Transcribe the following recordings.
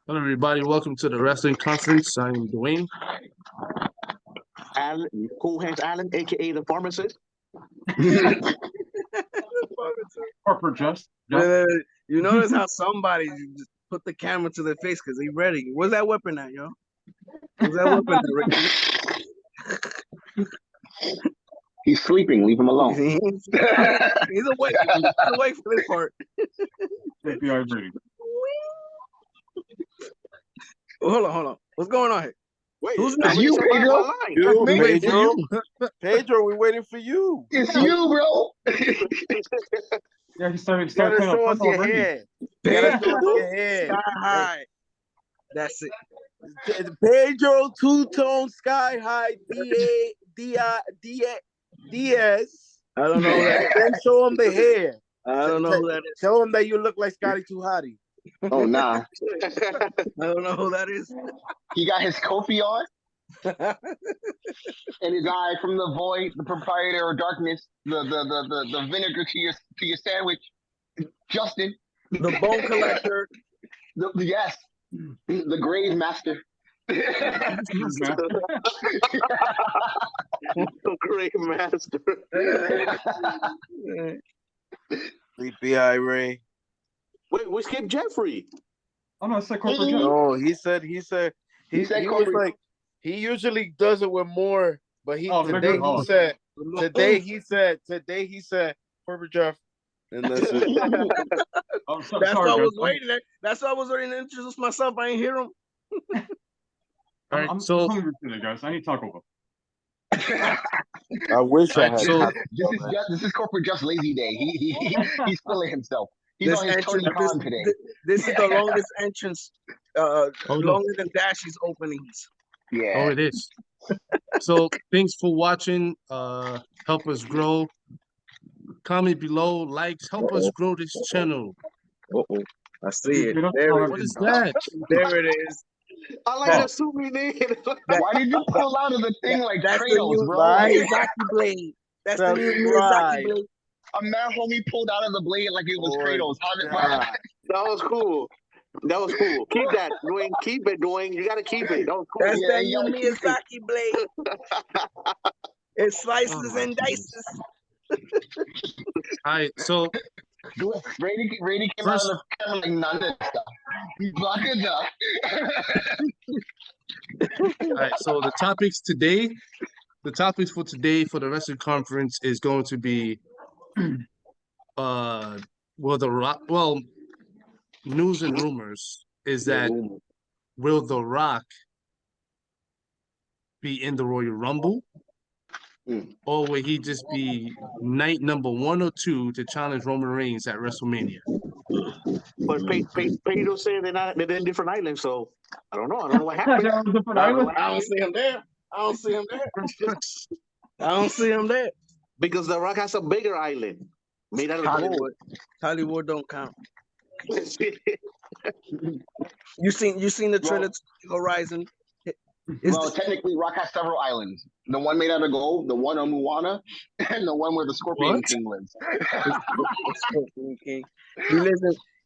Hello, everybody. Welcome to the wrestling conference. I'm Dwayne. Alan, Cool Hands Allen, aka the pharmacist. Corporate just. You notice how somebody just put the camera to their face because he ready. Where's that weapon at, yo? Where's that weapon at, Ricky? He's sleeping. Leave him alone. He's awake. He's awake for this part. FBI ready. Hold on. What's going on here? Wait, Who's it's you, Pedro? Pedro, we're waiting for you. It's you, bro. Yeah, he started Gotta playing show a us puzzle your already. hair. Gotta show us your hair. Sky high. That's it. Pedro, two-tone, sky high, DS. I don't know who that is. Then show him the hair. I don't know who that is. Show him that you look like Scotty Too Hottie. Oh, nah. I don't know who that is. He got his Kofi on. And his eye from the void, the proprietor of darkness, the vinegar to your sandwich. Justin. The bone collector. Yes. The grave master. The grave master. Sleepy Eye Ray. Wait, we skipped Jeffrey. Oh no, it's like corporate just. No, he said he was like he usually does it with more, but today he said corporate Jeff, and that's it. That's That's why I was waiting. That's why I was waiting to introduce myself. I ain't hear him. All right, I'm so hungry today, guys. I need Taco Bell. I wish I had. so This is corporate just lazy day. He's feeling himself. He's This on his Tony entrance- Khan today. This is the longest entrance, longer than Dashie's openings. Yeah. oh, it is. So thanks for watching. Help us grow. Comment below, likes. Help us grow this channel. Uh-oh. I see it. We don't There have it What is. is that? There it is. I like that Sumi name. Why did you pull out of the thing like That's the Kratos, new bro? Miyazaki blade. That's the new Miyazaki blade. A man homie pulled out of the blade like it was Boy, Kratos. How did That was cool. That was cool. Keep that, Dwayne. Keep it, Dwayne. You gotta keep it. That was cool. That's Yeah, that you new gotta keep it. Miyazaki blade. It slices Oh, and dices. All right, so Brady came out of the camera like none of this stuff. He blocked it up. so the topics for today for the wrestling conference is going to be news and rumors is that will The Rock be in the Royal Rumble? Or will he just be night number 1 or 2 to challenge Roman Reigns at WrestleMania? But Pedro said they're in different islands, so I don't know. I don't know what happened. I don't see him there. I don't see him there. Because The Rock has a bigger island made out of gold. Hollywood don't count. You seen the trailer to Horizon? Well, technically, Rock has several islands. The one made out of gold, the one on Moana, and the one where the Scorpion King lives.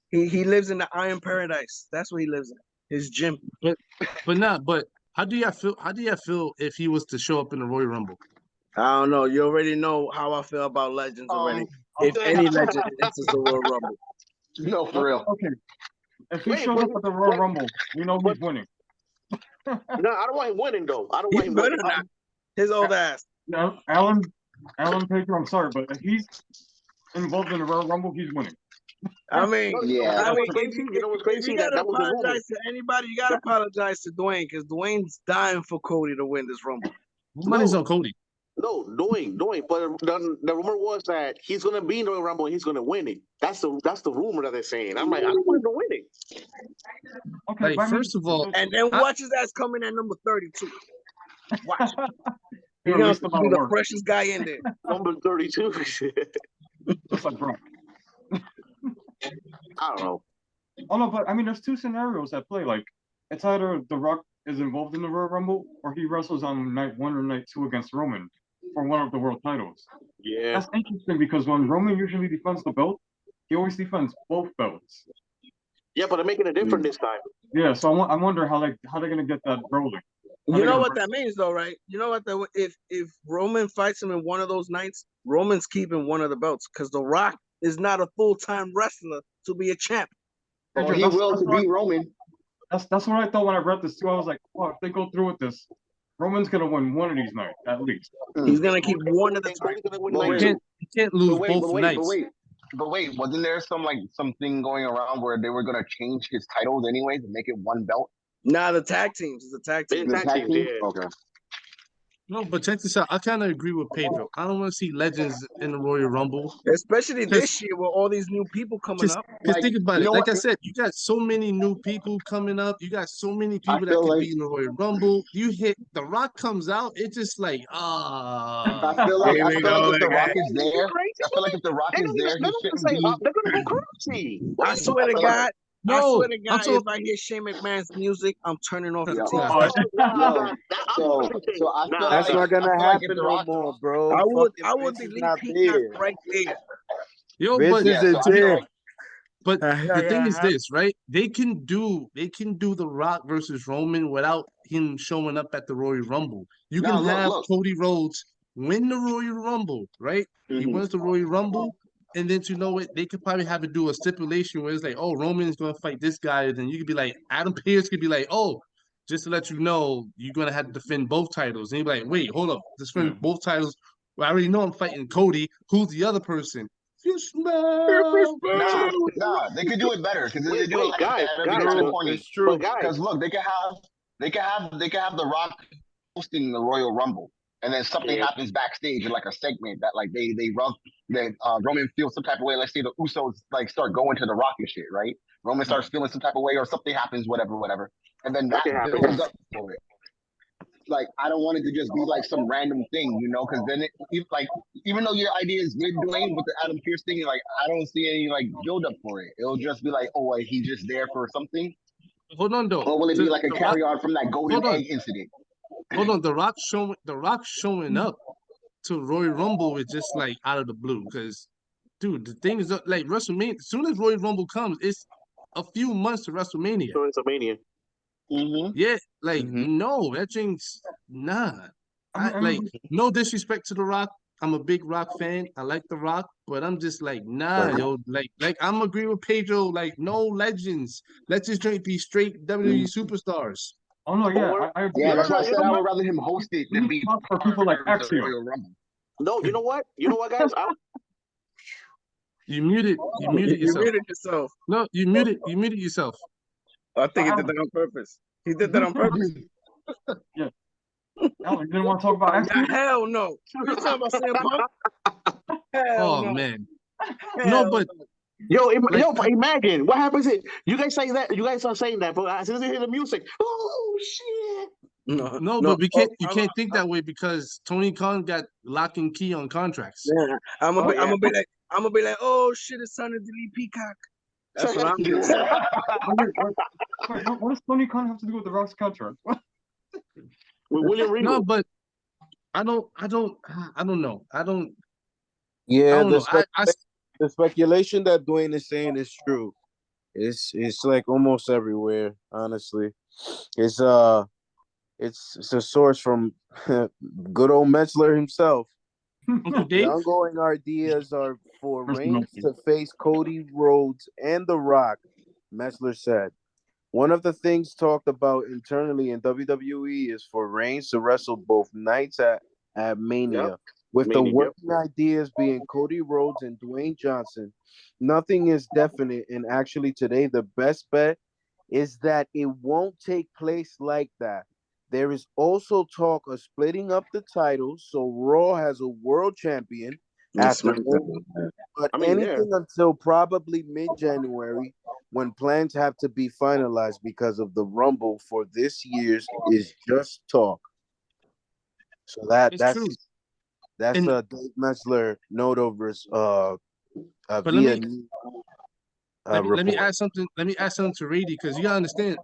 He lives in the Iron Paradise. That's where he lives in. His gym. But how do you feel if he was to show up in the Royal Rumble? I don't know. You already know how I feel about legends already. If any legend enters the Royal Rumble. No, for real. Okay. If he shows up at the Royal Rumble, we know who's winning. No, I don't want him winning though. I don't want He's him better winning. than his old ass. No, Alan Pedro, I'm sorry, but if he's involved in the Royal Rumble, he's winning. I mean, Yeah. That was crazy. You know what's if crazy? you That gotta was the rumor. apologize to anybody, you gotta apologize to Dwayne because Dwayne's dying for Cody to win this Rumble. Money's on Cody. No, Dwayne. But the rumor was that he's gonna be in the Royal Rumble and he's gonna win it. That's the rumor that they're saying. I'm like, I don't want him to win it. Okay, Like, but I mean, first of all, And then watch his ass coming at number 32. Watch. he He's gonna released be about the work. freshest guy in there. Number 32. Just like Brock. I don't know. Oh no, but I mean, there's two scenarios at play. Like, it's either The Rock is involved in the Royal Rumble, or he wrestles on night 1 or night 2 against Roman for one of the world titles. Yeah. That's interesting because when Roman usually defends the belt, he always defends both belts. Yeah, but they're making it different this time. Yeah, so I wonder how they're gonna get that rolling. You know what that means, though, right? You know what that if Roman fights him in one of those nights, Roman's keeping one of the belts because The Rock is not a full-time wrestler to be a champ. Or he will to beat Roman. That's what I thought when I read this too. I was like, oh, if they go through with this, Roman's gonna win one of these nights at least. He's gonna keep one of the titles. You can't lose both nights. But wait, wasn't there something going around where they were gonna change his titles anyways and make it one belt? Nah, the tag teams. It's a tag team. The tag team? Yeah. Okay. No, but check this out. I kind of agree with Pedro. I don't want to see legends in the Royal Rumble, especially this year with all these new people coming up. Because think about it. Like I said, you got so many new people coming up. You got so many people that could be in the Royal Rumble. You hit The Rock comes out. It's just like I feel like if The Rock is there, he shouldn't be. They're gonna go crazy. I swear to God. I swear to God, if I hear Shane McMahon's music, I'm turning off the TV. So I feel that's not gonna happen no more, bro. I would delete Peacock right there. Yo, but the thing is this, right? They can do The Rock versus Roman without him showing up at the Royal Rumble. You can have Cody Rhodes win the Royal Rumble, right? He wins the Royal Rumble. And then you know what? They could probably have to do a stipulation where it's like, oh, Roman is gonna fight this guy, and then you could be like, Adam Pearce could be like, oh, just to let you know, you're gonna have to defend both titles. And you'd be like, wait, hold up, defend both titles. Well, I already know I'm fighting Cody. Who's the other person? You smell. Nah, they could do it better because they do it like guys, it's true. Because look, they can have The Rock hosting the Royal Rumble. And then something happens backstage in like a segment that like Roman feels some type of way. Let's say the Usos like start going to The Rock and shit, right? Roman starts feeling some type of way or something happens, whatever. And then that builds up for it. Like I don't want it to just be like some random thing, you know, because then even though your idea is good, Dwayne, with the Adam Pearce thing, like I don't see any like build up for it. It'll just be like, oh, like, he's just there for something. Hold on though. Or will it be like a carry on from that golden egg incident? Hold on, The Rock showing up to Royal Rumble is just like out of the blue. Because, dude, the thing is like WrestleMania. As soon as Royal Rumble comes, it's a few months to WrestleMania. Yeah, like no, that thing's nah. No disrespect to The Rock. I'm a big Rock fan. I like The Rock, but I'm just like nah, yo. Like I'm agree with Pedro. Like no legends. Let's just be straight WWE superstars. Oh no, yeah, I agree. Yeah, that's why I said I would rather him host it than be for people like Axiom. No, you know what? You know what, guys? You muted yourself. You muted yourself. No, you muted yourself. I think he did that on purpose. He did that on purpose. Yeah. Alan, you didn't want to talk about Axiom? Hell no. You talking about CM Punk? Hell no. Man. Hell no, but Yo, imagine what happens if you guys say that. You guys are saying that, but as soon as they hear the music, oh shit! No, but you can't think that way because Tony Khan got lock and key on contracts. Yeah, I'm gonna be like, oh shit, it's time to delete Peacock. That's what I'm doing. What does Tony Khan have to do with The Rock's contract? With William Regal. No, but I don't know. Yeah, the speculation that Dwayne is saying is true. It's like almost everywhere, honestly. It's a source from good old Metzler himself. The ongoing ideas are for Reigns to face Cody Rhodes and The Rock, Metzler said. One of the things talked about internally in WWE is for Reigns to wrestle both nights at Mania. With the working ideas being Cody Rhodes and Dwayne Johnson, nothing is definite. And actually today, the best bet is that it won't take place like that. There is also talk of splitting up the titles, so Raw has a world champion after anything until probably mid-January, when plans have to be finalized because of the Rumble for this year's is just talk. So that's true. That's Dave Metzler note over let me add something. Let me add something to Rady because you gotta understand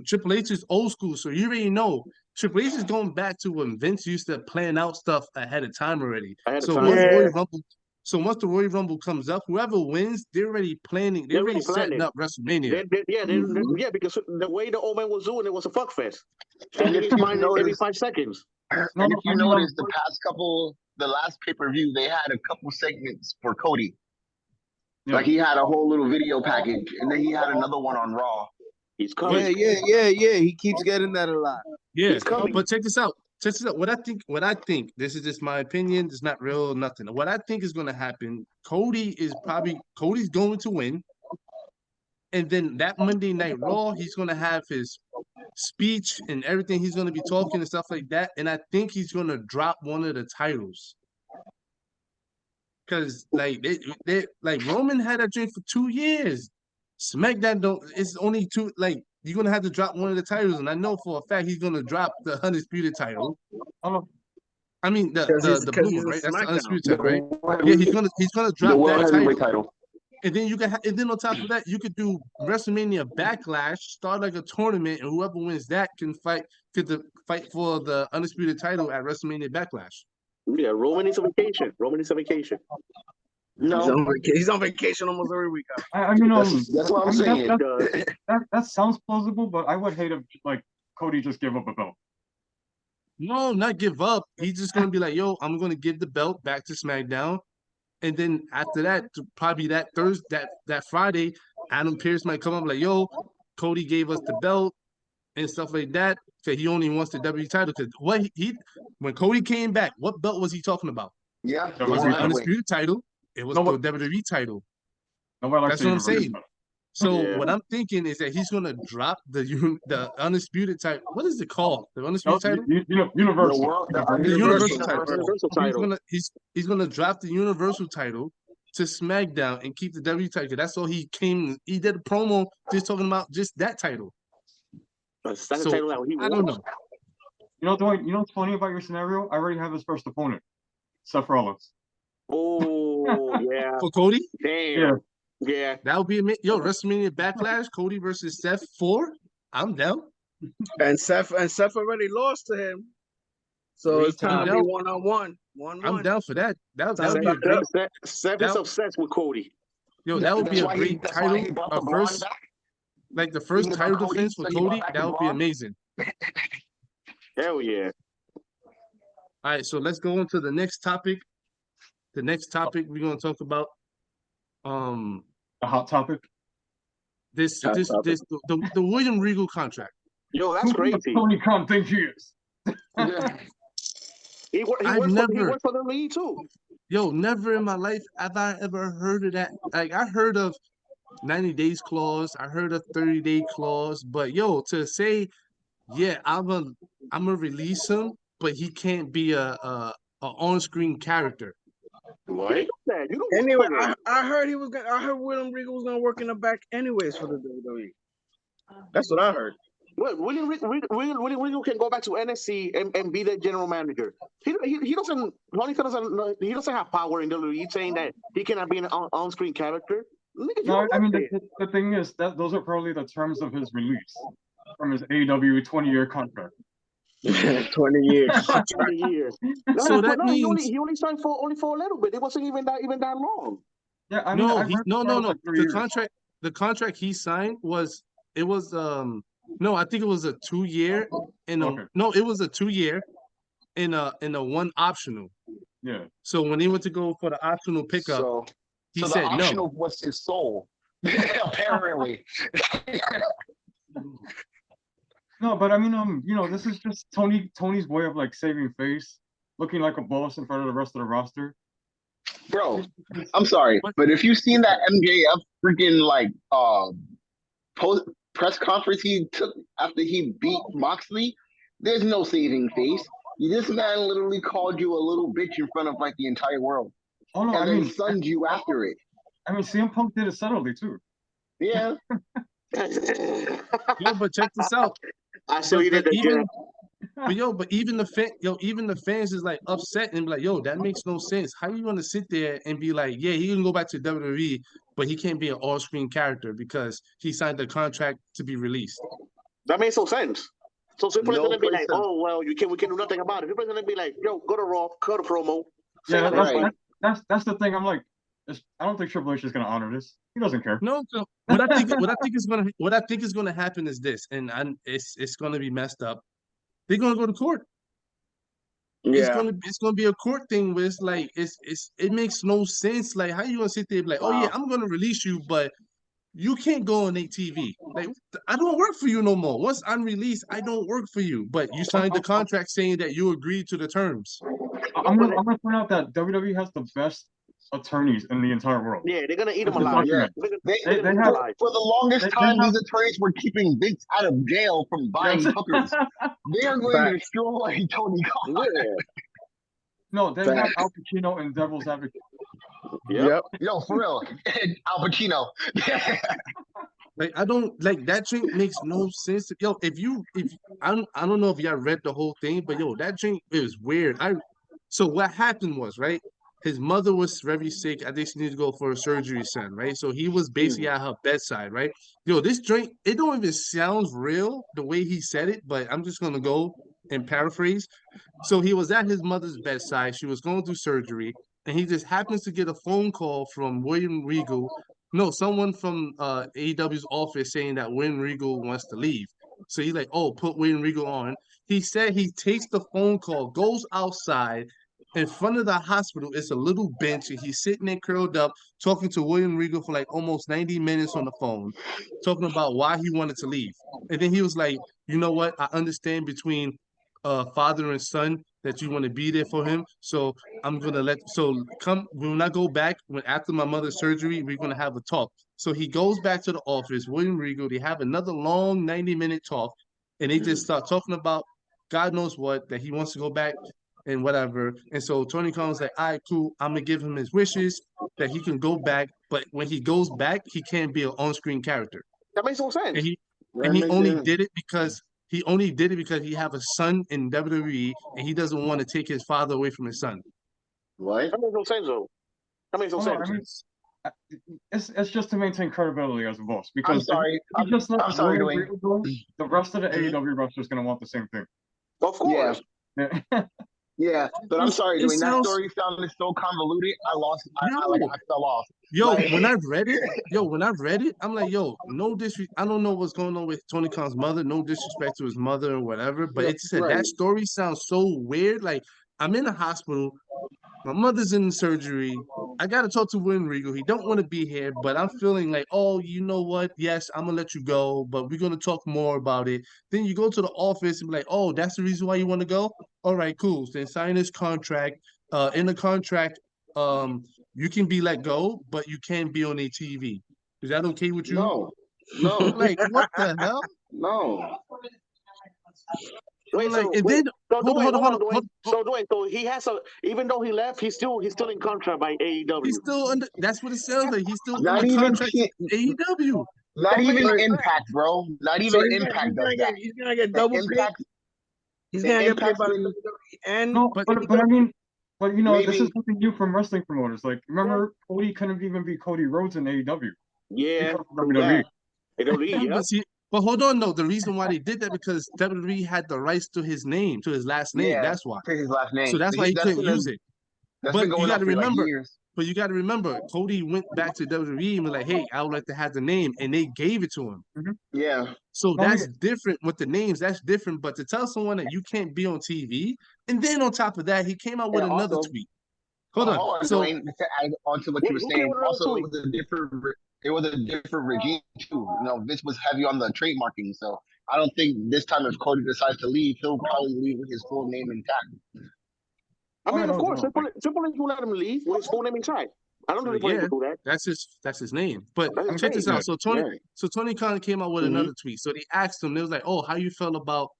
Triple H is old school, so you already know Triple H is going back to when Vince used to plan out stuff ahead of time already. Once Royal Rumble, So once the Royal Rumble comes up, whoever wins, they're already planning. They're already setting up WrestleMania. Yeah, because the way the old man was doing it was a fuckfest. And if you notice, every 5 seconds. And if you notice, the last pay-per-view, they had a couple segments for Cody. Yeah. Like he had a whole little video package, and then he had another one on Raw. He's coming. Yeah. He keeps getting that a lot. Yeah, but check this out. What I think. This is just my opinion. It's not real, nothing. What I think is going to happen. Cody's going to win, and then that Monday Night Raw, he's going to have his speech and everything. He's going to be talking and stuff like that, and I think he's going to drop one of the titles. Because like Roman had that drink for 2 years. SmackDown it's only 2. Like you're gonna have to drop one of the titles, and I know for a fact he's gonna drop the undisputed title. I mean the blue, right? That's the undisputed title, right? Yeah, he's gonna drop that title. And then and then on top of that, you could do WrestleMania Backlash, start like a tournament, and whoever wins that can fight for the undisputed title at WrestleMania Backlash. Yeah, Roman needs a vacation. No, he's on vacation almost every week. I mean, that's what I'm saying. That sounds plausible, but I would hate if like Cody just give up a belt. No, not give up. He's just gonna be like, "Yo, I'm gonna give the belt back to SmackDown," and then after that, probably that Thursday, that Friday, Adam Pearce might come up like, "Yo, Cody gave us the belt and stuff like that." So he only wants the WWE title because when Cody came back, what belt was he talking about? Yeah, it was the undisputed title. It was the WWE title. That's what I'm saying. So what I'm thinking is that he's gonna drop the undisputed title. What is it called? The undisputed title? Universal. The Universal title. He's gonna drop the Universal title to SmackDown and keep the WWE title. That's all he came. He did a promo just talking about just that title. That's the title that he won. I don't know. You know what's funny about your scenario? I already have his first opponent, Seth Rollins. Oh yeah. For Cody? Damn. Yeah. That would be amazing. Yo, WrestleMania Backlash, Cody versus Seth 4. I'm down. And Seth already lost to him. So it's time to be one-on-one. I'm down for that. That would be a great. Seth is obsessed with Cody. Yo, that would be a great title. The first title defense for Cody, that would be amazing. Hell yeah. All right, so let's go on to the next topic. The next topic we're gonna talk about a hot topic. The William Regal contract. Yo, that's crazy. Tony Khan think he is. He works for the league too. Yo, never in my life have I ever heard of that. Like I heard of 90 days clause, I heard of 30-day clause, but yo, to say, yeah, I'm gonna release him, but he can't be a on-screen character. What? Anyway, I heard William Regal was gonna work in the back anyways for the WWE. That's what I heard. Well, William Regal can go back to NXT and be the general manager. He doesn't have power in WWE saying that he cannot be an on-screen character. No, I mean the thing is that those are probably the terms of his release from his AEW 20-year contract. 20 years. 20 years. So that means he only signed for a little bit. It wasn't even that long. Yeah, I mean, no. The contract he signed was I think it was a 2-year it was a 2-year in a one optional. Yeah. So when he went to go for the optional pickup, he said the optional was his soul. Apparently. No, but I mean, this is just Tony's way of like saving face, looking like a boss in front of the rest of the roster. Bro, I'm sorry, but if you've seen that MJF freaking post press conference he took after he beat Moxley, there's no saving face. This man literally called you a little bitch in front of like the entire world. Oh no, and then sunned you after it. I mean, CM Punk did it subtly too. Yeah. Yeah, but check this out. I saw you did the but even the fans is like upset and be like, yo, that makes no sense. How you gonna sit there and be like, yeah, he can go back to WWE, but he can't be an all-screen character because he signed the contract to be released? That makes no sense. So people are gonna be like, oh well, we can do nothing about it. People are gonna be like, yo, go to Raw, cut a promo. Yeah, that's the thing. I'm like, I don't think Triple H is gonna honor this. He doesn't care. No, what I think is gonna happen is this, and it's gonna be messed up. They're gonna go to court. It's gonna be a court thing where it's like it makes no sense. Like, how you gonna sit there and be like, oh yeah, I'm gonna release you, but you can't go on TV. Like, I don't work for you no more. Once I'm released, I don't work for you. But you signed the contract saying that you agreed to the terms. I'm gonna point out that WWE has the best attorneys in the entire world. Yeah, they're gonna eat them alive. Yeah. They have, for the longest time, these attorneys were keeping Vince out of jail from buying hookers. They are going to destroy Tony Khan. Yeah. No, they have Al Pacino and Devil's Advocate. Yep. Yo, for real, Al Pacino. Like, I don't like that drink makes no sense. Yo, if I don't know if y'all read the whole thing, but yo, that drink is weird. So what happened was, right? His mother was very sick. I think she needed to go for a surgery, son, right? So he was basically at her bedside, right? Yo, this drink, it don't even sound real the way he said it, but I'm just gonna go and paraphrase. So he was at his mother's bedside. She was going through surgery, and he just happens to get a phone call from William Regal. No, someone from AEW's office saying that William Regal wants to leave. So he's like, oh, put William Regal on. He said he takes the phone call, goes outside. In front of the hospital, it's a little bench, and he's sitting there curled up, talking to William Regal for like almost 90 minutes on the phone, talking about why he wanted to leave. And then he was like, you know what? I understand between father and son that you want to be there for him. So I'm gonna come when I go back after my mother's surgery, we're gonna have a talk. So he goes back to the office, William Regal, they have another long 90-minute talk, and they just start talking about God knows what, that he wants to go back and whatever. And so Tony Khan was like, all right, cool, I'm gonna give him his wishes that he can go back, but when he goes back, he can't be an on-screen character. That makes no sense. And he only did it because he have a son in WWE, and he doesn't want to take his father away from his son. Right? That makes no sense, though. That makes no sense. I mean, it's just to maintain credibility as a boss. Because I'm sorry. I'm sorry, Dwayne. The rest of the AEW roster is going to want the same thing. Of course. Yeah, but I'm sorry, Dwayne. That story sounded so convoluted. I fell off. Yo, when I read it, I'm like, yo, no disrespect. I don't know what's going on with Tony Khan's mother. No disrespect to his mother or whatever. But it said that story sounds so weird. Like, I'm in a hospital. My mother's in surgery. I got to talk to William Regal. He don't want to be here, but I'm feeling like, oh, you know what? Yes, I'm going to let you go, but we're going to talk more about it. Then you go to the office and be like, oh, that's the reason why you want to go? All right, cool. Then sign this contract. In the contract, you can be let go, but you can't be on a TV. Is that okay with you? No. Like, what the hell? No. Wait, like, hold on. So Dwayne, so he has even though he left, he's still in contract by AEW. He's still under. That's what it sounds like. He's still under contract with AEW. Not even Impact, bro. Not even Impact. He's gonna get double Impact. He's gonna get paid by the WWE. And no, but I mean, but you know, this is something new from wrestling promoters. Like, remember, Cody couldn't even be Cody Rhodes in AEW. Yeah, WWE. But hold on, though. The reason why they did that because WWE had the rights to his name, to his last name. That's why. To his last name. So that's why he couldn't use it. But you got to remember. But you got to remember, Cody went back to WWE and was like, "Hey, I would like to have the name," and they gave it to him. Mm-hmm. Yeah. So that's different with the names. That's different. But to tell someone that you can't be on TV, and then on top of that, he came out with another tweet. Hold on. So to add on to what you were saying, also it was a different regime too. You know, Vince was heavy on the trademarking, so I don't think this time if Cody decides to leave, he'll probably leave with his full name intact. I mean, of course, Triple H will let him leave with his full name intact. I don't know if he will do that. That's his name. But check this out. So Tony Khan came out with another tweet. So they asked him, they was like, "Oh, how you felt about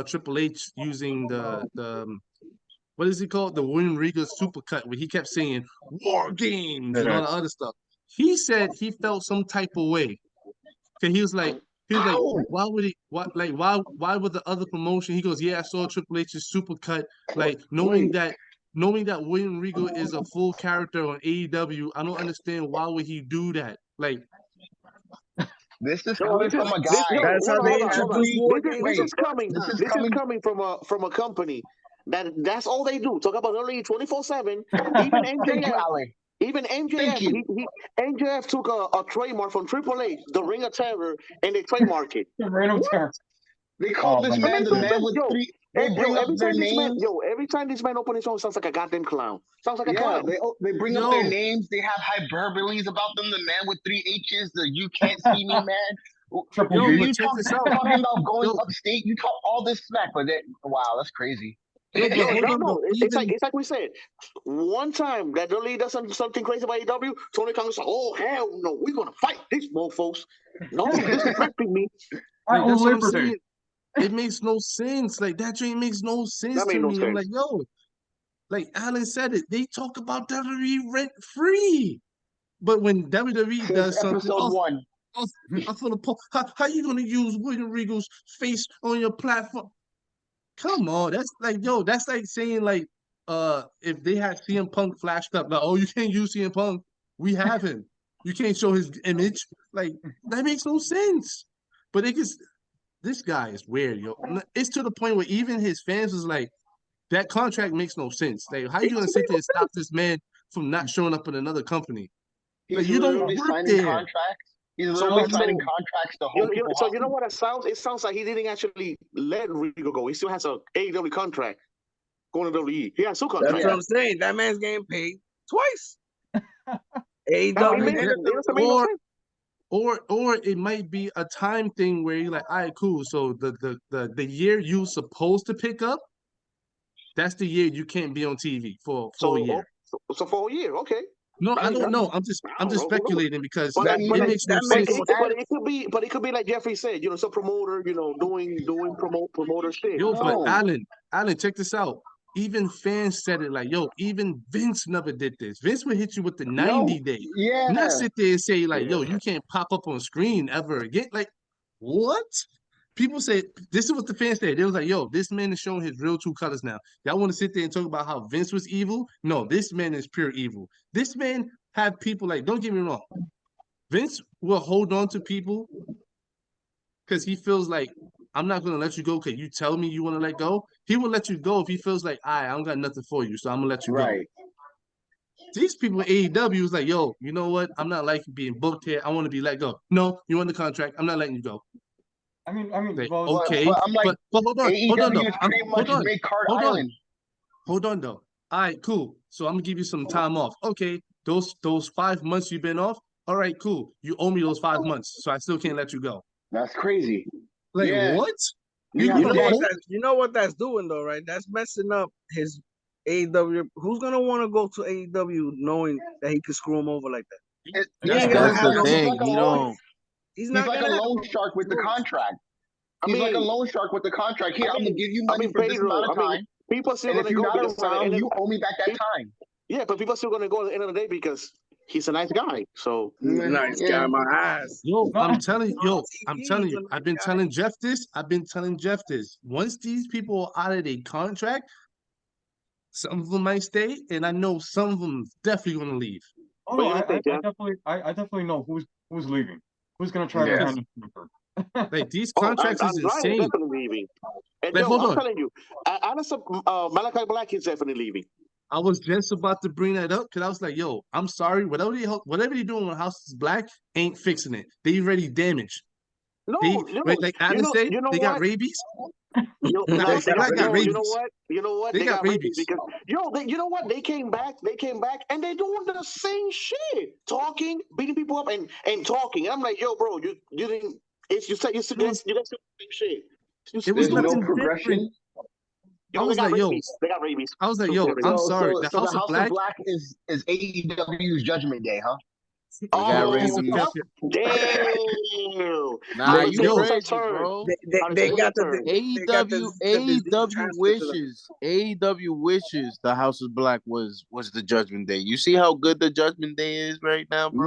Triple H using the what is he called? The William Regal supercut, where he kept saying War Games and all the other stuff." He said he felt some type of way. Cause he was like, why would he? Why would the other promotion? He goes, yeah, I saw Triple H's supercut. Like knowing that William Regal is a full character on AEW, I don't understand why would he do that. Like, this is coming from a guy. This is coming from a company That's all they do. Talk about WWE 24/7. Even Thank you, MJF. Ali. Even MJF, MJF took a trademark from Triple H, the Ring of Terror, and they trademarked it. The Reign of Terror. They call this man the man with three. They bring up their names. Every time this man opens his mouth, sounds like a goddamn clown. Sounds like a clown. They bring up their names. They have hyperboles about them. The man with 3 H's. The you can't see me man. You talking about going upstate. You talk all this smack, but wow, that's crazy. It's like we said. One time that WWE does something crazy about AEW, Tony Khan said, "Oh hell no, we're gonna fight these mofos." No, disrespecting me. Like, that's what I'm saying. It makes no sense. Like that dream makes no sense to me. I'm like, yo, like Alan said it. They talk about WWE rent free, but when WWE does something, I feel how you gonna use William Regal's face on your platform? Come on, that's like, yo, that's like saying like, if they had CM Punk flashed up, like, oh, you can't use CM Punk, we have him. You can't show his image. Like that makes no sense. But this guy is weird, yo. It's to the point where even his fans was like, that contract makes no sense. Like, how you gonna sit there and stop this man from not showing up in another company? Like, you don't work there. Contracts. He's literally signing contracts to hold people. So you know what it sounds? It sounds like he didn't actually let Regal go. He still has a AEW contract going to WWE. He has 2 contracts. That's what I'm saying. That man's getting paid twice. AEW or it might be a time thing where you're like, all right, cool. So the year you supposed to pick up, that's the year you can't be on TV for a year. So for a year, okay. No, I don't know. I'm just speculating because it makes no sense. But it could be like Jeffrey said, some promoter, doing promoter shit. Yo, but Alan, check this out. Even fans said it like, yo, even Vince never did this. Vince would hit you with the 90 days. Yeah. Not sit there and say, like, yo, you can't pop up on screen ever again. Like, what? People say, this is what the fans said. They was like, yo, this man is showing his real true colors now. Y'all want to sit there and talk about how Vince was evil? No, this man is pure evil. This man have people like, don't get me wrong. Vince will hold on to people because he feels like, I'm not going to let you go because you tell me you want to let go. He will let you go if he feels like, I don't got nothing for you, so I'm going to let you go. These people in AEW is like, yo, you know what? I'm not like being booked here. I want to be let go. No, you want the contract. I'm not letting you go. I mean, like, okay, but hold on, hold on though. All right, cool. So I'm gonna give you some time off. Okay, those 5 months you've been off. All right, cool. You owe me those 5 months, so I still can't let you go. That's crazy. Like what? You know what that's doing though, right? That's messing up his AEW. Who's gonna want to go to AEW knowing that he could screw him over like that? That's the thing. He's like a loan shark with the contract. He's like a loan shark with the contract. Here, I'm gonna give you money for this amount of time. People still and if you're not around, you owe me back that time. Yeah, but people are still gonna go at the end of the day because he's a nice guy. So nice guy, my ass. I'm telling you. I've been telling Jeff this. Once these people are out of their contract, some of them might stay, and I know some of them definitely gonna leave. Oh no, I definitely know who's leaving. Who's gonna try to hand it? Like these contracts is insane. Definitely leaving. And like, I'm telling you, Malachi Black is definitely leaving. I was just about to bring that up because I was like, yo, I'm sorry. Whatever they're doing when House is Black ain't fixing it. They already damaged. No, like Adam said, they got rabies. You know what? They got rabies because you know what? They came back and they're doing the same shit, talking, beating people up, and talking. And I'm like, yo, bro, you didn't. It's you said you got the same shit. It was nothing no progression. I was like, yo, they got rabies. I was like, yo, I'm sorry. The House of Black is AEW's Judgment Day, huh? Damn! Nah, you crazy, bro. They got the AEW wishes the House of Black was the Judgment Day. You see how good the Judgment Day is right now, bro?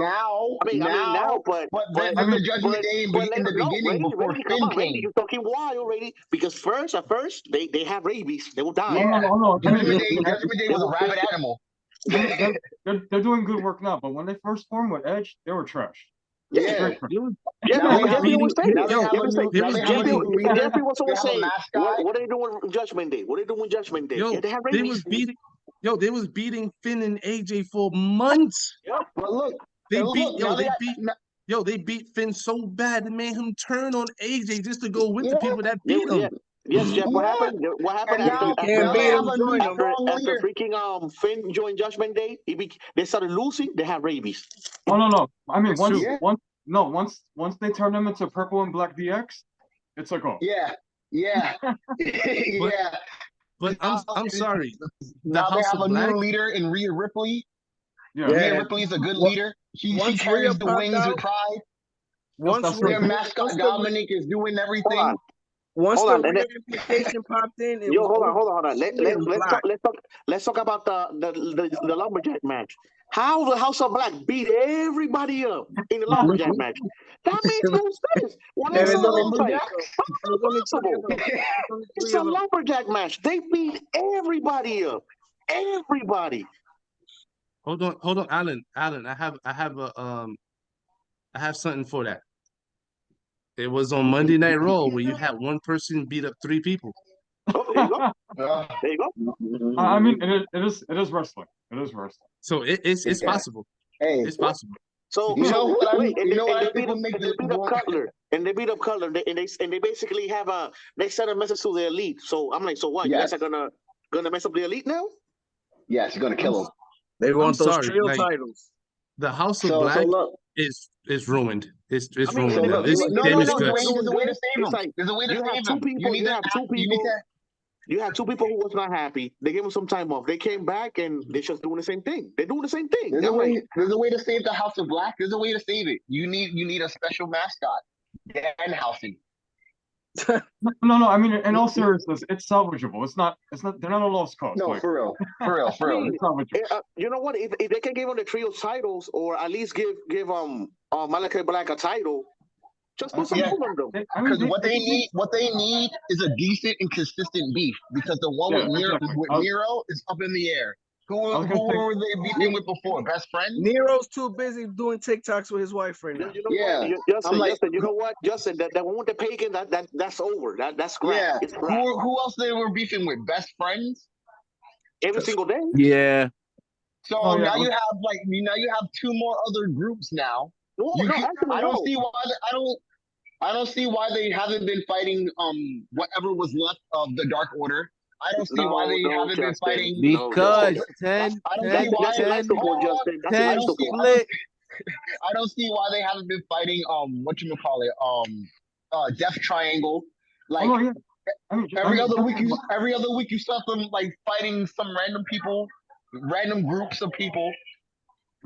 Now, but the Judgment Day in the beginning before Finn came. You're talking wild, already because at first they have rabies. They will die. No. Judgment Day was a rabid animal. They're doing good work now, but when they first formed with Edge, they were trash. Yeah. Jeffrey was saying. Now they have a new. Now they have a new leader. Jeffrey was They always have a saying, mascot. what are they doing on Judgment Day? What are they doing on Judgment Day? Yeah, they have rabies. They was beating Finn and AJ for months. Yep. But look, they beat Finn so bad it made him turn on AJ just to go with the people that beat him. Yes, Jeff. What happened? What happened after freaking Finn joined Judgment Day? They started losing. They had rabies. Oh no! I mean, once they turn them into purple and black DX, it's like yeah. But I'm sorry. Now they have a new leader in Rhea Ripley. Yeah. Rhea Ripley's a good leader. She carries the wings with pride. Once their mascot Dominic is doing everything. Once the reunification popped in, hold on. Let's talk about the lumberjack match. How the House of Black beat everybody up in the lumberjack match. That makes no sense. It's a lumberjack match. They beat everybody up. Everybody. Hold on, Alan. I have something for that. It was on Monday Night Raw where you had one person beat up 3 people. Oh, there you go. There you go. I mean, it is wrestling. It is wrestling. So it's possible. Hey, it's possible. So you know what? And they beat up Cutler, and they basically they send a message to the Elite. So I'm like, so what? Yes. You guys are gonna mess up the Elite now? Yes, you're gonna kill them. They want those trio titles. The House of Black is ruined. It's ruined. No, there's a way to save them. There's a way to save them. You have 2 people who was not happy. They gave them some time off. They came back and they're just doing the same thing. They're doing the same thing. There's a way to save the House of Black. There's a way to save it. You need a special mascot. Dan Housing. No. I mean, in all seriousness, it's salvageable. It's not. They're not a lost cause. No, for real. You know what? If they can give them the trio titles, or at least give Malachi Black a title, just put some on them. Because what they need is a decent and consistent beef. Because the one with Nero is up in the air. Who were they beefing with before? Best friend? Nero's too busy doing TikToks with his wife right now. Justin, you know what? Justin, that one with the pagan, that's over. That's great. Yeah. Who else they were beefing with? Best friends? Every single day. Yeah. So now you have 2 more other groups now. I don't see why they haven't been fighting whatever was left of the Dark Order. I don't see why they haven't been fighting because 10 I don't see why they haven't been fighting Death Triangle. Like every other week you saw them like fighting some random groups of people.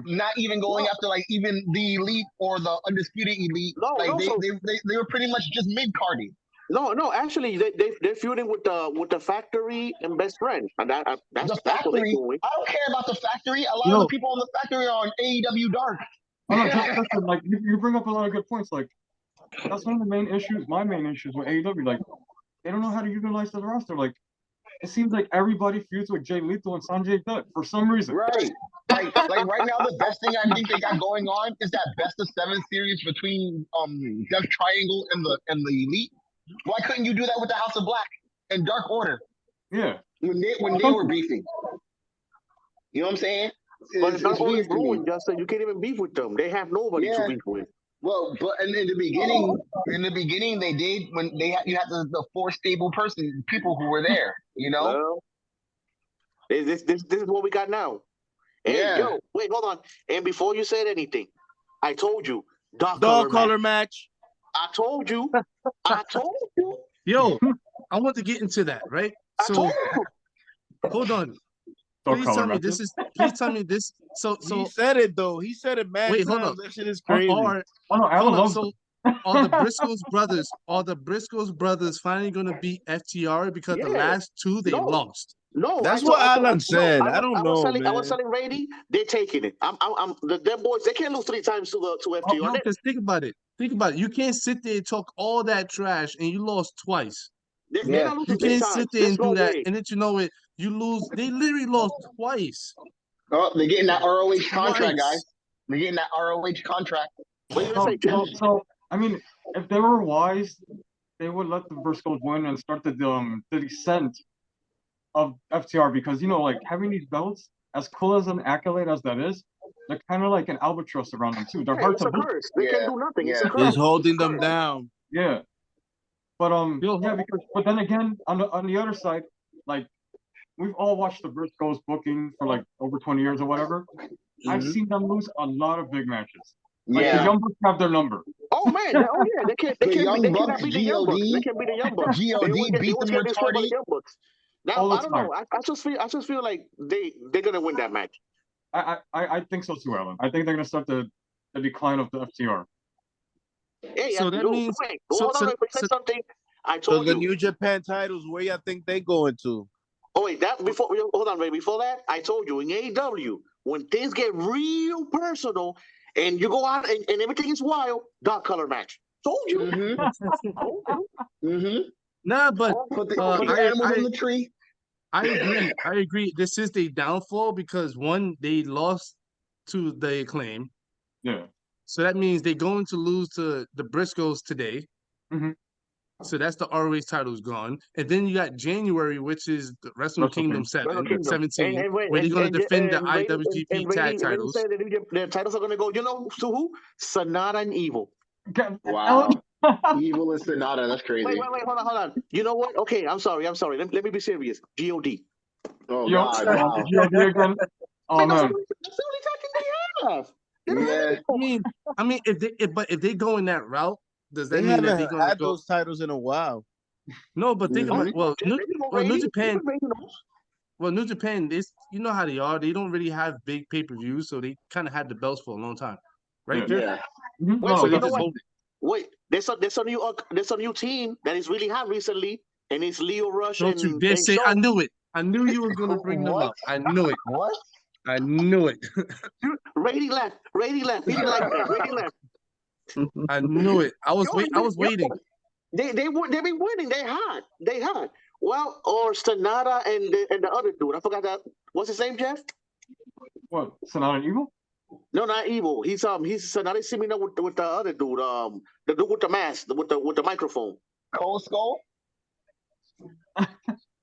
Not even going after like even the Elite or the Undisputed Elite. They were pretty much just mid-carding. No, actually, they're feuding with the Factory and Best Friend. And that's the Factory. I don't care about the Factory. A lot of the people on the Factory are on AEW Dark. Listen, like you bring up a lot of good points. Like that's one of the main issues. My main issues with AEW, like they don't know how to utilize the roster. Like it seems like everybody feuds with Jay Lethal and Sanjay Dutt for some reason. Right. Like right now, the best thing I think they got going on is that best of 7 series between Death Triangle and the Elite. Why couldn't you do that with the House of Black and Dark Order? Yeah. When they were beefing. You know what I'm saying? But it's not only ruined, Justin. You can't even beef with them. They have nobody to beef with. Well, but in the beginning, they did when you had the 4 stable people who were there. You know. Well, this is what we got now. And yo, wait, hold on. And before you said anything, I told you dog color match. I told you. Yo, I want to get into that, right? So, hold on. Please tell me this is. Please tell me this. So he said it though. He said it, man. Wait, hold on. That shit is crazy. So, are the Briscoes brothers finally gonna beat FTR because the last 2 they lost? No, that's what Alan said. I don't know, man. I was telling Rady, they're taking it. Them boys. They can't lose 3 times to FTR. No, because think about it. You can't sit there and talk all that trash and you lost twice. You can't sit there and do that, and then you know it. You lose. They literally lost twice. Oh, they're getting that ROH contract, guys. They're getting that ROH contract. What you gonna say, Jeff? So I mean, if they were wise, they would let the Briscoes win and start the descent of FTR, because like having these belts, as cool as an accolade as that is, they're kind of like an albatross around them too. They're hard It's to a curse. They can't do nothing. It's a curse. It's holding them down. Yeah. But but then again, on the other side, like we've all watched the Briscoes booking for like over 20 years or whatever. I've seen them lose a lot of big matches. Like the Young Bucks have their number. Oh man! They can't. They cannot beat the Young Bucks. They can't beat the Young Bucks. God beat them retarded. Young Bucks. Now I don't know. I just feel like they're gonna win that match. I think so too, Alan. I think they're gonna start the decline of the FTR. Hey, so that means hold on. If I say something, I told you. So the New Japan titles, where y'all think they going to? Oh wait, hold on, Ray. Before that, I told you in AEW, when things get real personal and you go out and everything is wild, dark color match. Told you. Nah, but put the animals in the tree. I agree. This is the downfall because one, they lost to the Acclaim. Yeah. So that means they're going to lose to the Briscoes today. So that's the ROH title's gone. And then you got January, which is the Wrestle Kingdom 17, where they're going to defend the IWGP tag titles. The titles are going to go, to who? Sonata and Evil. Wow. Evil and Sonata, that's crazy. Wait, hold on. You know what? Okay, I'm sorry. Let me be serious. God. Oh, God. Wow. God again. Oh, man. That's the only tag they have. Yeah. I mean, if they go in that route, does that they mean that they're going to had those titles in a while? No, but think about New Japan. Well, New Japan is, you know how they are. They don't really have big pay-per-views, so they kind of had the belts for a long time, right? Yeah. Wait, so you know what? Wait, there's a new team that is really hot recently, and it's Leo Rush. Don't you dare say! I knew it. I knew you were going to bring them up. I knew it. What? I knew it. Rady left. He didn't like that. Rady left. I knew it. I was waiting. They be winning. They hot. Well, or Sonata and the other dude. I forgot that. What's his name, Jeff? What? Sonata and Evil? No, not Evil. He's Sonata teaming up with the other dude. The dude with the mask, with the microphone. Cold Skull.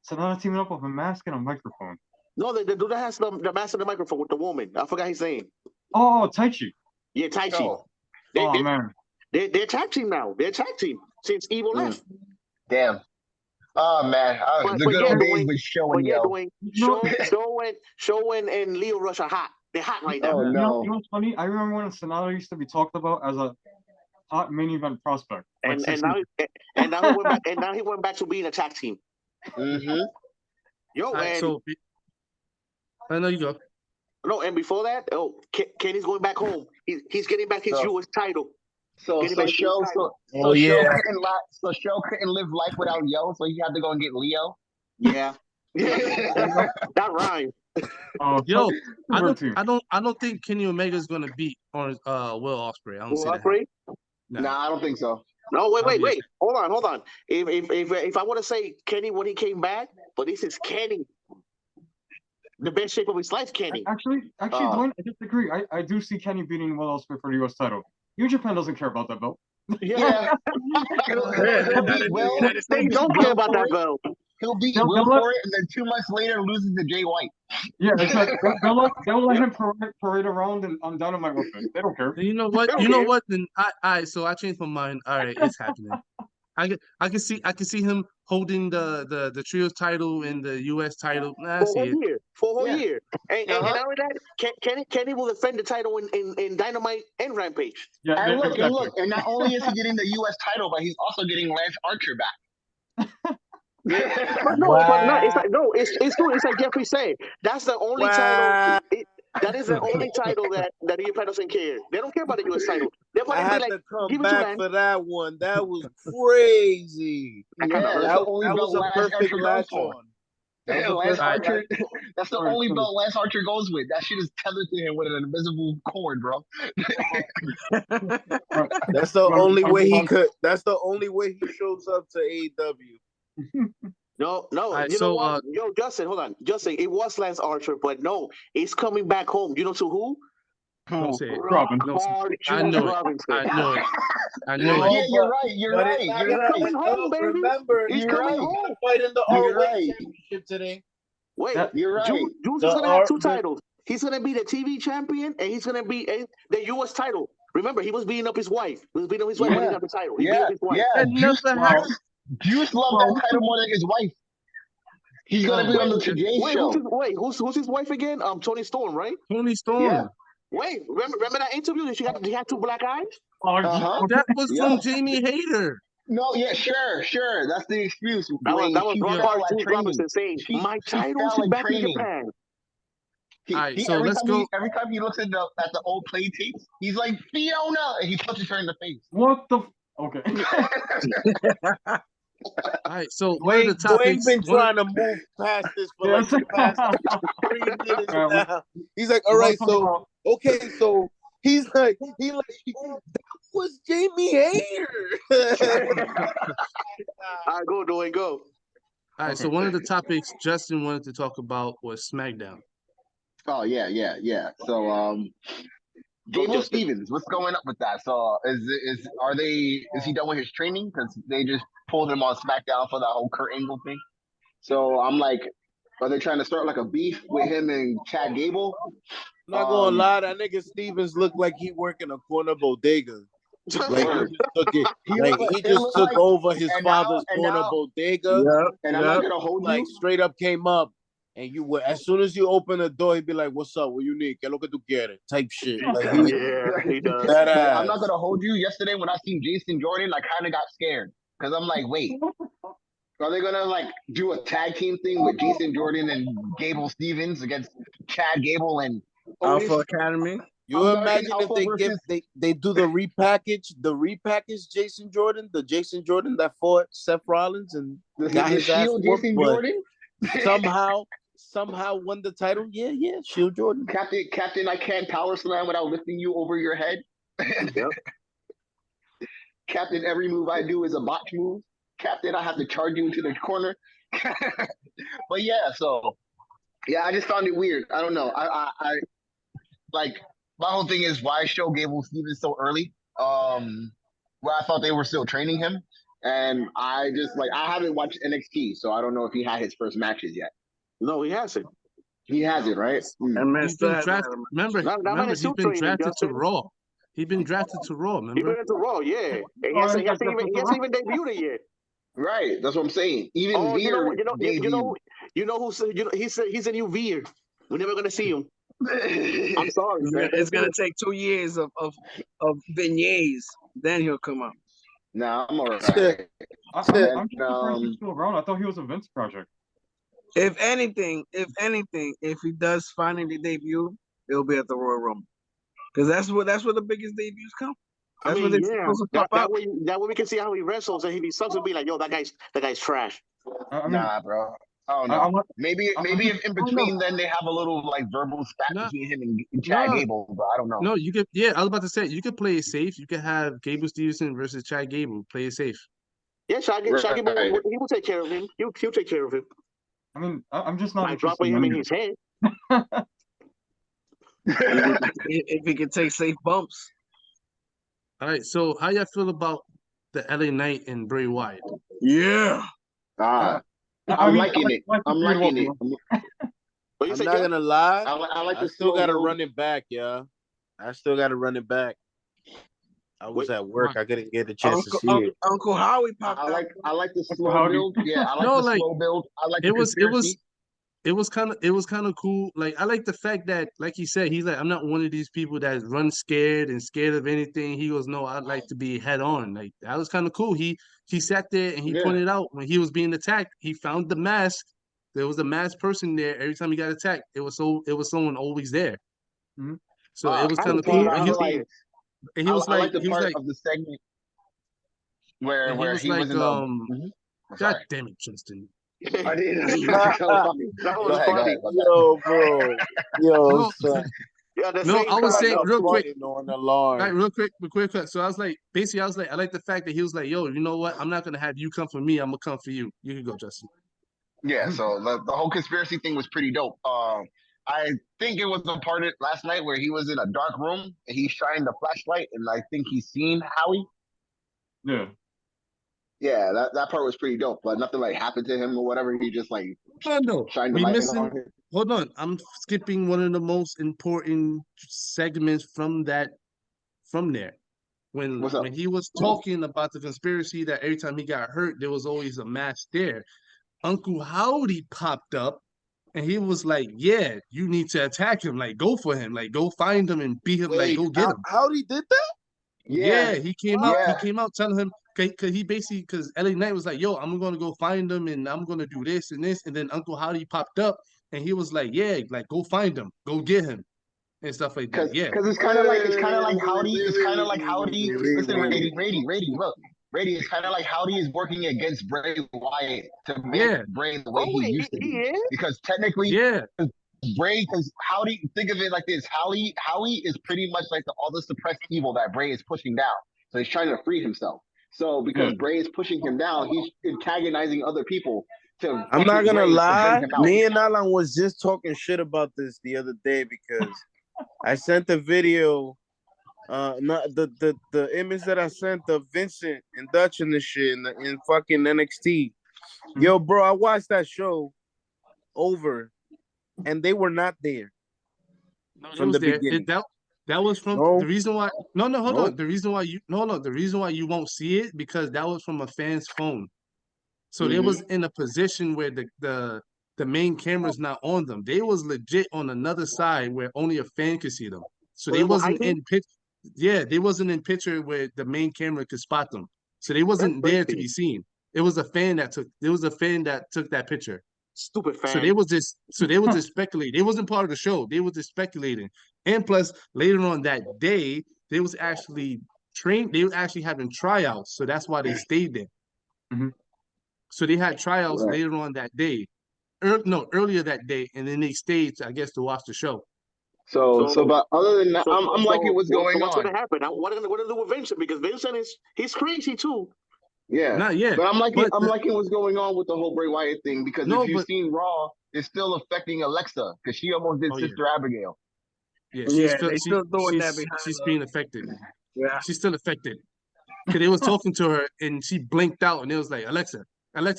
Sonata teaming up with a mask and a microphone. No, the dude that has the mask and the microphone with the woman. I forgot his name. Oh, Taichi. Yeah, Taichi. Oh, man. They're tag team now. They're tag team since Evil left. Damn. Oh, man. The good old days with Show and Yo. Show and Leo Rush are hot. They're hot right now. Oh, no. You know what's funny? I remember when Sonata used to be talked about as a hot main event prospect. And now he went back to being a tag team. Yo, right, so I know you go. No, and before that, Kenny's going back home. He's getting back his US title. So Show couldn't live life without Yo, so he had to go and get Leo. Yeah. That rhymes. Yo, I don't think Kenny Omega is gonna beat on Will Ospreay. I don't see that. Nah, I don't think so. No, wait. Hold on. If I want to say Kenny when he came back, but this is Kenny. The best shape of his life, Kenny. Actually, Dwayne, I disagree. I do see Kenny beating Will Ospreay for the U.S. title. New Japan doesn't care about that belt. Yeah. They don't care about that belt. He'll beat Will for it, and then 2 months later loses to Jay White. Yeah, exactly. They'll let him parade around and on Dynamite with it. They don't care. You know what? Then so I changed my mind. All right, it's happening. I can see him holding the trios title and the US title. For a whole year. And not only that, Kenny will defend the title in Dynamite and Rampage. Yeah, and look, and not only is he getting the US title, but he's also getting Lance Archer back. But no, it's true. It's like Jeffrey said. That's the only title. That is the only title that New Japan doesn't care. They don't care about the US title. I had to come back for that one. That was crazy. That was a perfect latch on. That's the only belt Lance Archer goes with. That shit is tethered to him with an invisible cord, bro. That's the only way he could. That's the only way he shows up to AEW. No, right, you know what? Yo, Justin, hold on. Justin, it was Lance Archer, but no, it's coming back home. You know to who? Don't say it. Robin. No, I knew it. I knew it. I knew it. Yeah, you're right. You're right. You're right. Coming home, baby. Remember, He's You're coming right. home. fight in the You're ROH right. championship today. Wait, You're right. Juice is gonna have two titles. He's gonna be the TV champion, and he's gonna be the U.S. title. Remember, he was beating up his wife. He was beating up his wife when he got the title. He beat up his wife. Yeah. That Juice loved that title more than his wife. He's gonna be on the Today Show. Who's his wife again? Tony Storm, right? Tony Storm. Yeah. Wait, remember that interview? She had two black eyes. That was from Jamie Hayter. No, yeah, sure. That's the excuse. That was brought by Juice training. Robinson saying, "My title fell is at back in training. Japan." So let's go. Every time he looks at the old play tapes, he's like Fiona, and he punches her in the face. What the? Okay. All right, so Dwayne's been trying to move past this for like the past 3 minutes now. He's like, all right, so okay, so he's like, that was Jamie Hayter. All right, go, Dwayne, go. All right, so one of the topics Justin wanted to talk about was SmackDown. Oh yeah. So Gable Stevens, what's going up with that? So is he done with his training? Because they just pulled him on SmackDown for that whole Kurt Angle thing. So I'm like, are they trying to start like a beef with him and Chad Gable? Not gonna lie, that nigga Stevens looked like he work in a corner bodega. Like he just took over his father's corner bodega. And I'm not gonna hold you. Like straight up came up. And you were, as soon as you open the door, he'd be like, "What's up? What you need? ¿Qué es lo que tú quieres?" Type shit. Like he does. I'm not gonna hold you. Yesterday when I seen Jason Jordan, I kind of got scared because I'm like, wait, are they gonna like do a tag team thing with Jason Jordan and Gable Stevens against Chad Gable and Alpha Academy? You imagine if they do the repackage Jason Jordan that fought Seth Rollins and got his ass whooped, Jason Jordan? somehow won the title. Yeah, Shield Jordan. Captain, I can't power slam without lifting you over your head. Yep. Captain, every move I do is a botch move. Captain, I have to charge you into the corner. But yeah, so yeah, I just found it weird. I don't know. I like my whole thing is why show Gable Stevens so early? Where I thought they were still training him. And I just I haven't watched NXT, so I don't know if he had his first matches yet. No, he hasn't. He hasn't, right? He's been drafted. Remember, he's been drafted to Raw. He's been drafted to Raw. Remember? He's been to Raw, yeah. He hasn't even debuted it yet. Right, that's what I'm saying. Even Veer, you know who said he's a new Veer. We're never gonna see him. I'm sorry. It's gonna take 2 years of beignets, then he'll come out. Nah, I'm alright. I'm just surprised he's still around. I thought he was a Vince project. If anything, if he does finally debut, it'll be at the Royal Rumble, because that's where the biggest debuts come. That's where they're supposed to pop out. That way we can see how he wrestles, and if he sucks, it'll be like, yo, that guy's trash. Nah, bro. I don't know. Maybe if in between, then they have a little verbal spat between him and Chad Gable, but I don't know. No, you could. Yeah, I was about to say you could play it safe. You could have Gable Stevenson versus Chad Gable. Play it safe. Yeah, Chad Gable, he will take care of him. He'll take care of him. I mean, I'm just not dropping him in his head. If he can take safe bumps. All right. So, how y'all feel about the LA Knight and Bray Wyatt? Yeah. I'm liking it. I'm liking it. I'm not gonna lie. I still got to run it back, yeah. I still got to run it back. I was at work. I couldn't get a chance to see it. Uncle Howie popped out. I like the slow build. Yeah, I like the slow build. I like it was kind of cool. Like, I like the fact that, like he said, he's like, I'm not one of these people that run scared and scared of anything. He goes, no, I'd like to be head on. Like, that was kind of cool. He sat there and he pointed out when he was being attacked, he found the mask. There was a masked person there. Every time he got attacked, it was someone always there. Mm-hmm. So it was kind of cool. And he was like the part of the segment where he was in the God damn it, Justin. I didn't. Yo, bro. Yo, no, I was saying real quick. Right, real quick. So I was like, I like the fact that he was like, yo, you know what? I'm not gonna have you come for me. I'm gonna come for you. You can go, Justin. Yeah. So the whole conspiracy thing was pretty dope. I think it was a part of last night where he was in a dark room and he shined the flashlight, and I think he seen Howie. Yeah. Yeah, that part was pretty dope. But nothing like happened to him or whatever. He just like No, shined the we light missing. on him. Hold on, I'm skipping one of the most important segments from there. What's up? When he was talking about the conspiracy that every time he got hurt, there was always a mask there. Uncle Howdy popped up and he was like, "Yeah, you need to attack him. Like, go for him. Like, go find him and beat him. Like, Wait, go get him." how he did that? Yeah, Yeah, he came out. yeah. He came out telling him because he basically because LA Knight was like, "Yo, I'm gonna go find him and I'm gonna do this and this." And then Uncle Howdy popped up and he was like, "Yeah, like go find him, go get him, and stuff like that." Yeah, Because it's kind of like Howdy. It's kind of like Howdy. Listen, Rady, look, Rady. It's kind of like Howdy is working against Bray Wyatt to make yeah, Bray the way Oh he wait, used to he be. is. Because technically, yeah. Bray, because Howdy, think of it like this: Howie is pretty much like all the suppressed evil that Bray is pushing down. So he's trying to free himself. So because Bray is pushing him down, he's antagonizing other people to I'm not push gonna Bray to lie. bring him out. Me and Alan was just talking shit about this the other day because I sent a video. Not the image that I sent of Vincent and Dutch and this shit in fucking NXT. Yo, bro, I watched that show over, and they were not there No, it from was the there. beginning. That was from the No, reason why. No, hold no. on. The reason why you no, the reason why you won't see it because that was from a fan's phone. So they was in a position where the main camera's not on them. They was legit on another side where only a fan could see them. So So they they were wasn't hiding. in pitch. Yeah, they wasn't in picture where the main camera could spot them. So they That's wasn't there to crazy. be seen. It was a fan that took. There was a fan that took that picture. Stupid So fan. they was just speculating. They wasn't part of the show. They was just speculating. And plus, later on that day, they was actually trained. They were actually having tryouts. So that's why they stayed there. Mm-hmm. So they had tryouts Right. later on that day. Earlier that day, and then they stayed, I guess, to watch the show. But other than that, I'm liking what's so going what's on. going to happen? Now, what are they going to do with Vincent? Because Vincent he's crazy too. Yeah, Not yet, but I'm liking but what's going on with the whole Bray Wyatt thing because if no, you've but seen Raw, it's still affecting Alexa because she almost did oh yeah, Sister Abigail. yeah, Yeah, they still doing that behind she's the. being affected. Yeah. She's still affected because they was talking to her and she blinked out and it was like Alexa.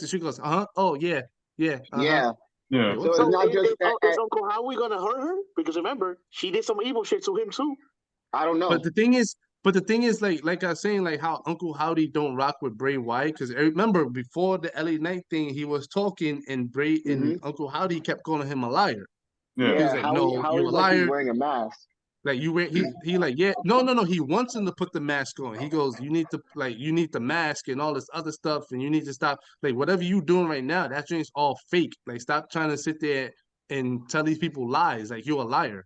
She goes, oh yeah, Yeah, Yeah. Like, so what it's the? not just Is Uncle Howie going to hurt her? Because remember, she did some evil shit to him too. I don't know. But the thing is, like I was saying, like how Uncle Howdy don't rock with Bray Wyatt because remember before the LA Knight thing, he was talking and Bray and Uncle Howdy kept calling him a liar. Yeah. He was Yeah, like, "No, you're a Howie's like he's liar." wearing a mask. Like you wear he like yeah no he wants him to put the mask on. He goes, you need the mask and all this other stuff and you need to stop like whatever you doing right now. That drink's all fake. Like stop trying to sit there and tell these people lies. Like you're a liar.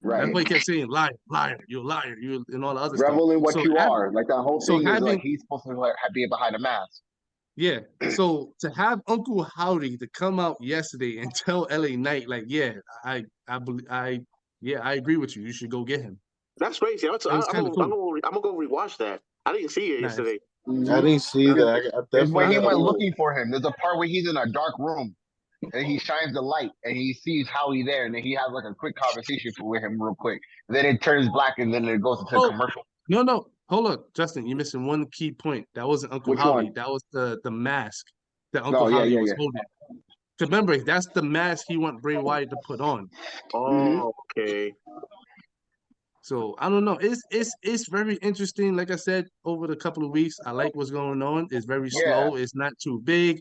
That's Right. why he kept saying liar, you're a liar, you and all the other stuff. Revel in what you are. Like that whole So thing is like having he's supposed to like, be behind a mask. yeah, so to have Uncle Howdy to come out yesterday and tell LA Knight like yeah, I believe I agree with you. You should go get him. That's crazy. It was kind of cool. I'm gonna go rewatch that. I didn't see it Nice. yesterday. I didn't see that. I It's definitely when he gotta went look. looking for him. There's a part where he's in a dark room and he shines the light and he sees Howie there and then he has like a quick conversation with him real quick. And then it turns black and then it goes into a commercial. No, hold on, Justin, you're missing one key point. That wasn't Uncle Which Howdy. one? That was the mask that Uncle Howdy was holding. Remember, that's the mask he want Bray Wyatt to put on. Oh, okay. So I don't know. It's very interesting. Like I said, over the couple of weeks, I like what's going on. It's very slow. It's not too big.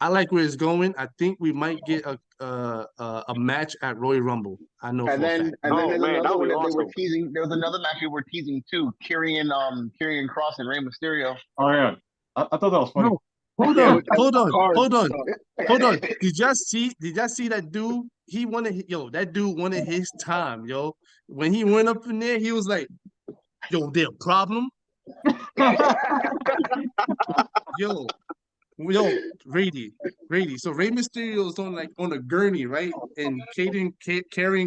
I like where it's going. I think we might get a match at Royal Rumble. I know for a fact. And then there's another one that awesome. they were teasing. There was another match they were teasing too. Karrion Kross and Rey Mysterio. Oh yeah. I thought that was funny. No, hold on. Did y'all see that dude? That dude wanted his time, yo. When he went up in there, he was like, yo, there a problem? Yo, Rady. So Rey Mysterio is on a gurney, right? And Karrion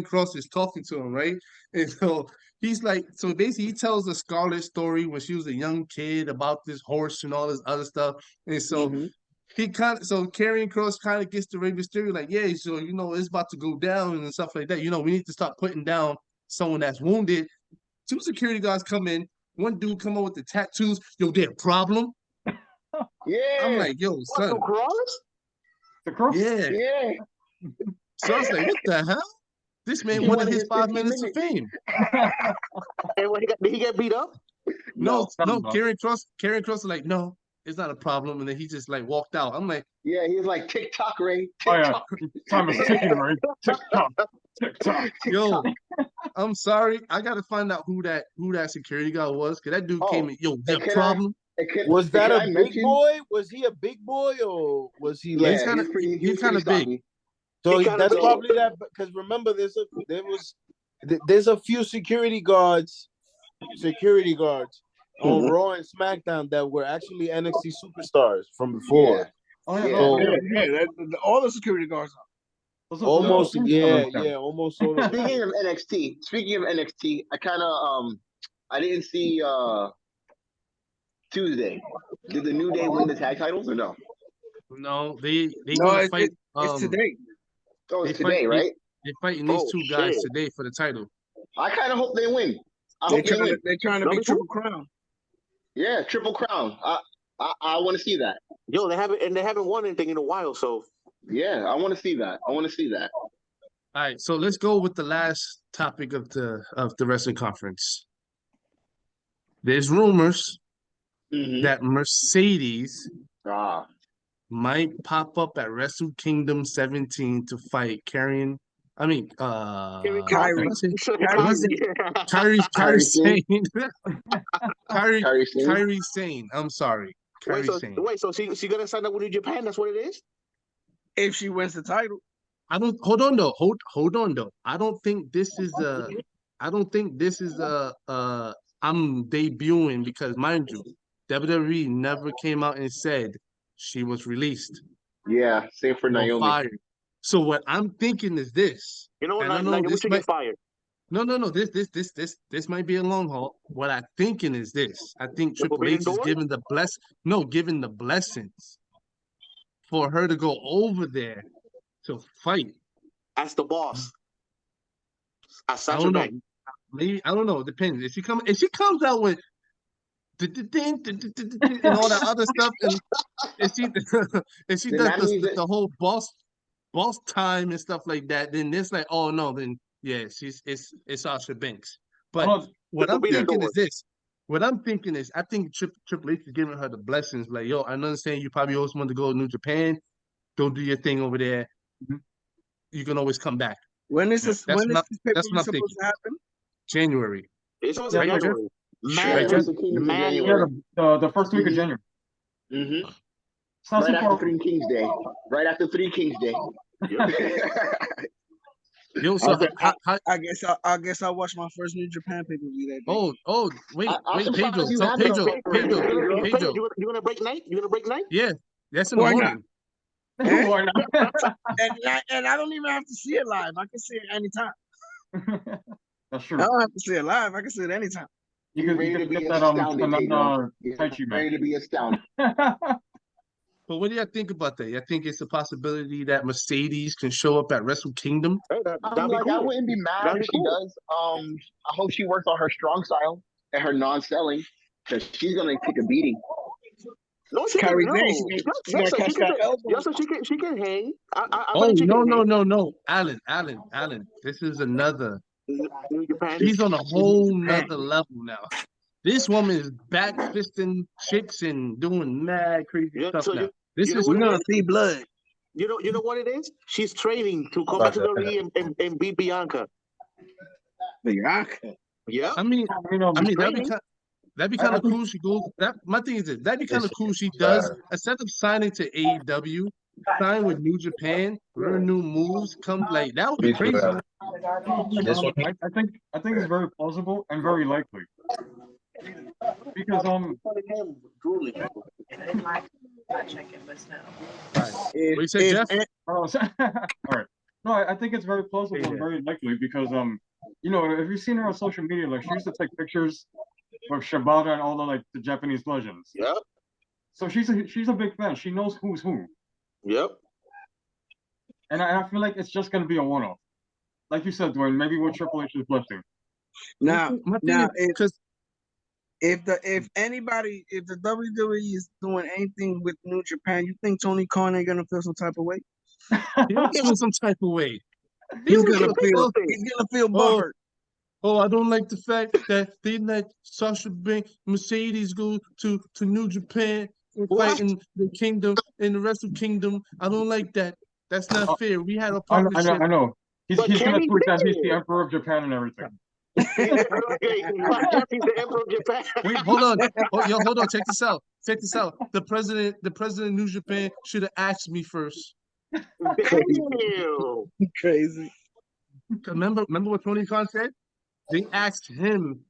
Kross is talking to him, right? And so he's like, so basically he tells the Scarlet story when she was a young kid about this horse and all this other stuff. And so Karrion Kross kind of gets to Rey Mysterio like, yeah, so it's about to go down and stuff like that. We need to start putting down someone that's wounded. 2 security guards come in. One dude come up with the tattoos. Yo, they a problem. Yeah. I'm like, yo, son. The Cross? The Cross? Yeah. Yeah. So I was like, what the hell? This man wanted his 5 minutes of fame. And did he get beat up? No. Karrion Kross was like, no, it's not a problem. And then he just like walked out. I'm like, yeah, he was like, TikTok, Ray. TikTok. Oh, yeah. Time is ticking, Ray. TikTok. Yo, I'm sorry. I gotta find out who that security guard was, because that dude came in. Yo, the problem. Was that a big boy? Was he a big boy, or was he like? He's kind of big. So that's probably that, because remember, there's a few security guards on Raw and SmackDown that were actually NXT superstars from before. Yeah. All the security guards are. Almost, almost all of them. Speaking of NXT, I didn't see Tuesday. Did the New Day win the tag titles or no? No, they gonna fight. It's today. Oh, it's today, right? They're fighting these 2 guys today for the title. I kind of hope they win. They're trying to be Triple Crown. Yeah, Triple Crown. I want to see that. Yo, they haven't won anything in a while, so yeah, I want to see that. All right, so let's go with the last topic of the wrestling conference. There's rumors that Mercedes might pop up at Wrestle Kingdom 17 to fight Kairi Sane. I'm sorry. So she gonna sign up with New Japan? That's what it is? If she wins the title. Hold on though. I don't think this is I'm debuting, because mind you, WWE never came out and said she was released. Yeah, same for Naomi. Fired. So what I'm thinking is this. You know what? Naomi should get fired. No. This might be a long haul. What I'm thinking is this. I think Triple H is giving the blessings for her to go over there to fight as the boss. As Sasha I don't know. Banks. Maybe I don't know. It depends. If she comes out with and all that other stuff, and if she does the whole boss time and stuff like that, then it's like, oh no, then yeah, it's Sasha Banks. But what I'm thinking is this. What I'm thinking is, I think Triple H is giving her the blessings. Like, yo, I understand you probably always want to go to New Japan. Go do your thing over there. You can always come back. When is this? When is this paper supposed to happen? January. It's January. The first week of January. Mm-hmm. Right after Three Kings Day. Right after Three Kings Day. Yo, so I guess I'll watch my first New Japan pay-per-view that day. Oh, wait, Pedro. You gonna break night? Yeah, that's in the morning. Why not? and I don't even have to see it live. I can see it anytime. That's true. I don't have to see it live. I can see it anytime. You can get that ready to be astounded. But what do y'all think about that? Y'all think it's a possibility that Mercedes can show up at Wrestle Kingdom? I wouldn't be mad if she does. I hope she works on her strong style and her non-selling, because she's gonna take a beating. No, she can hang. No. Alan. This is another. She's on a whole nother level now. This woman is back fisting chicks and doing mad crazy stuff now. We're gonna see blood. You know what it is? She's training to come back to the ring and beat Bianca. Bianca. Yeah. I mean, that'd be kind of cool. She goes. My thing is this. That'd be kind of cool. She does, instead of signing to AEW, sign with New Japan, learn new moves. Come like that would be crazy. I think it's very plausible and very likely. Because what you say, Jeff? All right. No, I think it's very plausible and very likely because if you've seen her on social media, like she used to take pictures of Shibata and all the Japanese legends. Yeah. So she's a big fan. She knows who's who. Yep. And I feel like it's just gonna be a one-off. Like you said, Dwayne, maybe with Triple H's blessing. Now, because if the WWE is doing anything with New Japan, you think Tony Khan ain't gonna feel some type of way? he'll feel some type of way. He's gonna feel butthurt. Oh, I don't like the fact that they let Sasha Banks Mercedes go to New Japan and fight in the kingdom, in the Wrestle Kingdom. I don't like that. That's not fair. We had a partnership. I know. He's gonna tweet that he's the Emperor of Japan and everything. He's the Emperor of Japan. Wait, hold on. Hold on. Check this out. The president of New Japan should have asked me first. Crazy. Remember what Tony Khan said? They asked him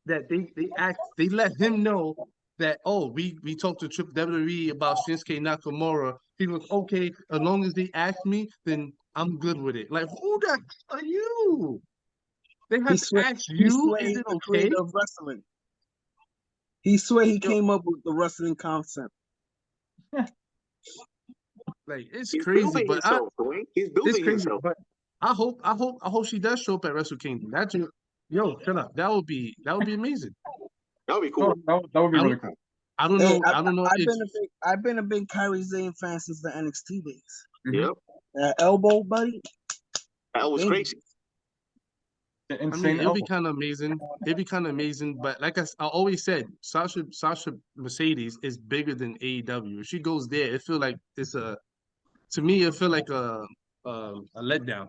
that they let him know that, oh, we talked to WWE about Shinsuke Nakamura. He was okay, as long as they ask me, then I'm good with it. Like, who the are you? They have to ask you, is it okay? Of wrestling. He swear he came up with the wrestling concept. Like, it's crazy, but he's building himself. But I hope she does show up at Wrestle Kingdom. That's yo, shut up. That would be amazing. That would be cool. That would be really cool. I don't know. I don't know. I've been a big Kairi Sane fan since the NXT days. Yep. Elbow, buddy. That was crazy. I mean, it'd be kind of amazing. But like I always said, Sasha Mercedes is bigger than AEW. If she goes there, it feel like to me, it feel like a letdown.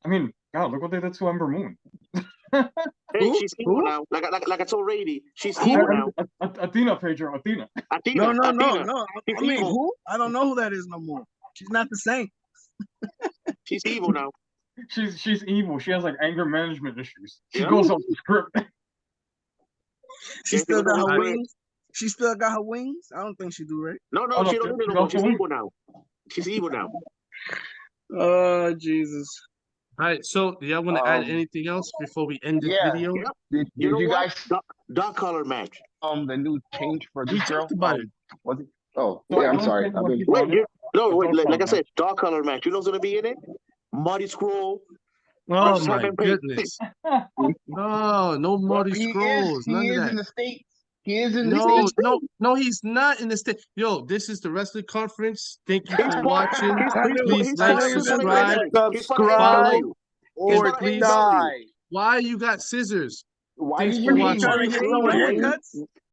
I mean, God, look what they did to Ember Moon. Hey, she's evil now. Like I told Rady, she's evil now. Athena, Pedro, Athena. No. I mean, who? I don't know who that is no more. She's not the same. She's evil now. She's evil. She has like anger management issues. She goes off the script. She still got her wings. She still got her wings. I don't think she do, right? No, she don't do no more. She's evil now. She's evil now. Oh, Jesus. All right, so do y'all want to add anything else before we end this video? Yep. Did you guys dark color match? The new change for we talked about it. Was it? Oh, yeah, I'm sorry. Wait, like I said, dark color match. You know what's gonna be in it? Muddy Scroll. Oh my goodness! No Muddy Scrolls. He is in the States. He is in the States. No, he's not in the States. Yo, this is the wrestling conference. Thank you for watching. Please like, subscribe, or please. Why you got scissors? Why Thanks are for you watching. haircuts?